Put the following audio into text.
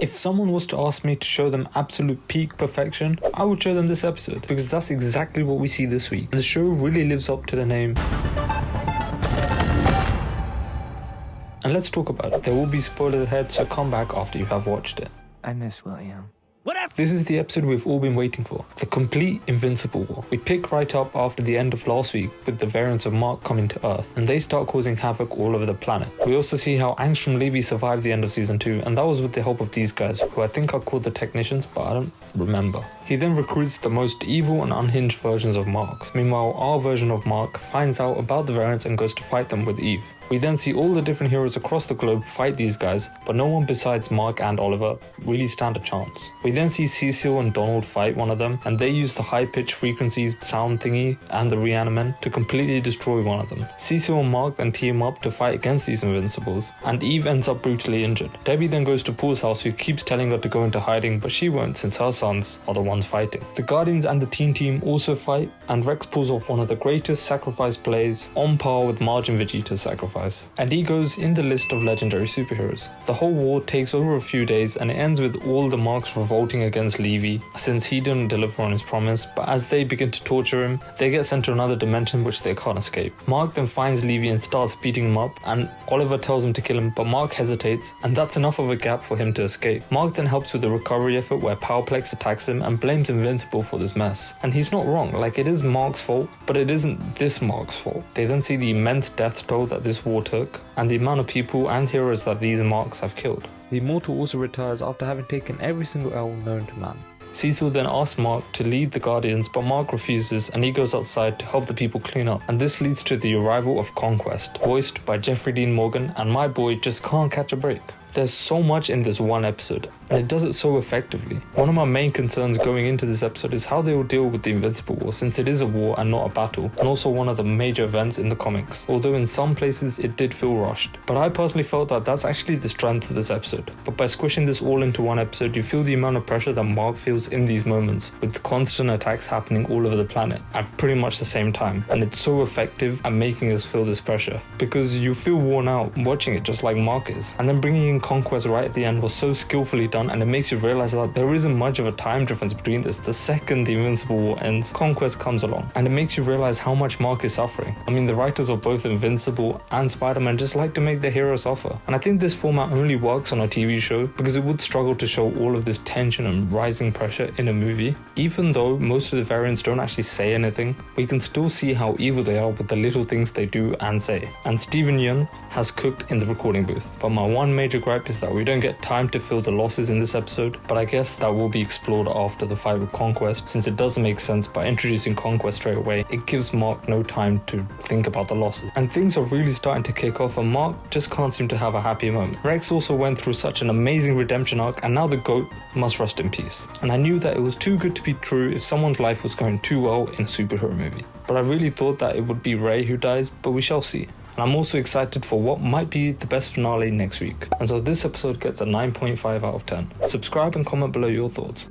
If someone was to ask me to show them absolute peak perfection, I would show them this episode, because that's exactly what we see this week. The show really lives up to the name. And let's talk about it. There will be spoilers ahead, so come back after you have watched it. I miss William. This is the episode we've all been waiting for, the complete Invincible War. We pick right up after the end of last week with the variants of Mark coming to Earth, and they start causing havoc all over the planet. We also see how Angstrom Levy survived the end of season 2, and that was with the help of these guys, who I think are called the Technicians, but I don't remember. He then recruits the most evil and unhinged versions of Mark. Meanwhile, our version of Mark finds out about the variants and goes to fight them with Eve. We then see all the different heroes across the globe fight these guys, but no one besides Mark and Oliver really stand a chance. We then see Cecil and Donald fight one of them, and they use the high-pitched frequency sound thingy and the reaniman to completely destroy one of them. Cecil and Mark then team up to fight against these Invincibles, and Eve ends up brutally injured. Debbie then goes to Paul's house, who keeps telling her to go into hiding, but she won't since her sons are the ones fighting. The Guardians and the Teen Team also fight, and Rex pulls off one of the greatest sacrifice plays, on par with Marge and Vegeta's sacrifice, and he goes in the list of legendary superheroes. The whole war takes over a few days, and it ends with all the Marks revolting against Levy since he didn't deliver on his promise, but as they begin to torture him, they get sent to another dimension which they can't escape. Mark then finds Levy and starts beating him up, and Oliver tells him to kill him, but Mark hesitates, and that's enough of a gap for him to escape. Mark then helps with the recovery effort where Powerplex attacks him and blames Invincible for this mess. And he's not wrong, like it is Mark's fault, but it isn't this Mark's fault. They then see the immense death toll that this war took, and the amount of people and heroes that these Marks have killed. The Immortal also retires after having taken every single L known to man. Cecil then asks Mark to lead the Guardians, but Mark refuses and he goes outside to help the people clean up. And this leads to the arrival of Conquest, voiced by Jeffrey Dean Morgan, and my boy just can't catch a break. There's so much in this one episode, and it does it so effectively. One of my main concerns going into this episode is how they will deal with the Invincible War, since it is a war and not a battle, and also one of the major events in the comics, although in some places it did feel rushed. But I personally felt that that's actually the strength of this episode. But by squishing this all into one episode, you feel the amount of pressure that Mark feels in these moments, with constant attacks happening all over the planet at pretty much the same time, and it's so effective at making us feel this pressure, because you feel worn out watching it just like Mark is. And then bringing in Conquest right at the end was so skillfully done, and it makes you realize that there isn't much of a time difference between this. The second the Invincible War ends, Conquest comes along, and it makes you realize how much Mark is suffering. I mean, the writers of both Invincible and Spider-Man just like to make their heroes suffer, and I think this format only works on a TV show because it would struggle to show all of this tension and rising pressure in a movie. Even though most of the variants don't actually say anything, we can still see how evil they are with the little things they do and say. And Steven Yeun has cooked in the recording booth. But my one major gripe is that we don't get time to feel the losses in this episode, but I guess that will be explored after the fight with Conquest, since it doesn't make sense by introducing Conquest straight away. It gives Mark no time to think about the losses. And things are really starting to kick off, and Mark just can't seem to have a happy moment. Rex also went through such an amazing redemption arc, and now the GOAT must rest in peace. And I knew that it was too good to be true if someone's life was going too well in a superhero movie. But I really thought that it would be Ray who dies, but we shall see. And I'm also excited for what might be the best finale next week. And so this episode gets a 9.5 out of 10. Subscribe and comment below your thoughts.